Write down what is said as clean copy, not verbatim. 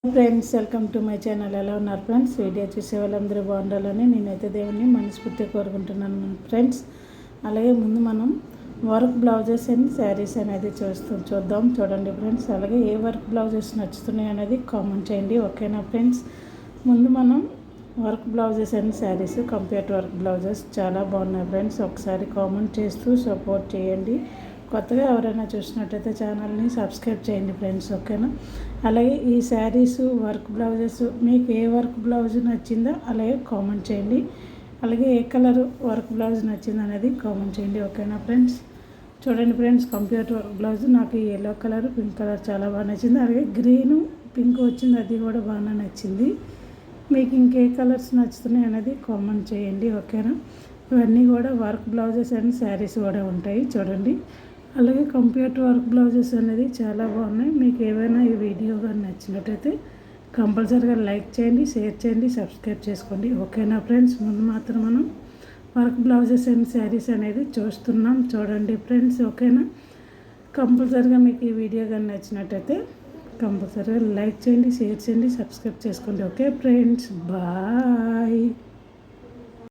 Friends, welcome to my channel. ఎలా ఉన్నారు friends? Video చూసే వాళ్ళందరూ బాగుండాలని నేనైతే దేవుని మనస్ఫూర్తిగా కోరుకుంటున్నాను ఫ్రెండ్స్. అలాగే ముందు మనం వర్క్ బ్లౌజెస్ అండ్ శారీస్ అనేది చూద్దాం. చూడండి ఫ్రెండ్స్. అలాగే ఏ వర్క్ బ్లౌజెస్ నచ్చుతున్నాయి అనేది కామెంట్ చేయండి. ఓకేనా ఫ్రెండ్స్? ముందు మనం work blouses and saris, computer work blouses చాలా బాగున్నాయి ఫ్రెండ్స్. ఒకసారి కామెంట్ చేస్తూ సపోర్ట్ చేయండి. కొత్తగా ఎవరైనా చూసినట్టయితే ఛానల్ని సబ్స్క్రైబ్ చేయండి ఫ్రెండ్స్. ఓకేనా? అలాగే ఈ శారీస్ వర్క్ బ్లౌజెస్ మీకు ఏ వర్క్ బ్లౌజ్ నచ్చిందో అలాగే కామెంట్ చేయండి. అలాగే ఏ కలర్ వర్క్ బ్లౌజ్ నచ్చింది అనేది కామెంట్ చేయండి. ఓకేనా ఫ్రెండ్స్? చూడండి ఫ్రెండ్స్, కంప్యూటర్ వర్క్ బ్లౌజ్ నాకు ఎల్లో కలర్, పింక్ కలర్ చాలా బాగా నచ్చింది. అలాగే గ్రీను పింక్ వచ్చింది, అది కూడా బాగా నచ్చింది. మీకు ఇంకే కలర్స్ నచ్చుతున్నాయి అనేది కామెంట్ చేయండి. ఓకేనా? ఇవన్నీ కూడా వర్క్ బ్లౌజెస్ అండ్ శారీస్ కూడా ఉంటాయి. చూడండి. అలాగే కంప్యూటర్ వర్క్ బ్లౌజెస్ అనేది చాలా బాగున్నాయి. మీకు ఏవైనా ఈ వీడియో కానీ నచ్చినట్టయితే కంపల్సరీగా లైక్ చేయండి, షేర్ చేయండి, సబ్స్క్రైబ్ చేసుకోండి. ఓకేనా ఫ్రెండ్స్? ముందు మాత్రం మనం వర్క్ బ్లౌజెస్ అండ్ శారీస్ అనేది చూస్తున్నాం. చూడండి ఫ్రెండ్స్. ఓకేనా? కంపల్సరీగా మీకు ఈ వీడియో కానీ నచ్చినట్టయితే కంపల్సరీగా లైక్ చేయండి, షేర్ చేయండి, సబ్స్క్రైబ్ చేసుకోండి. Okay friends, bye.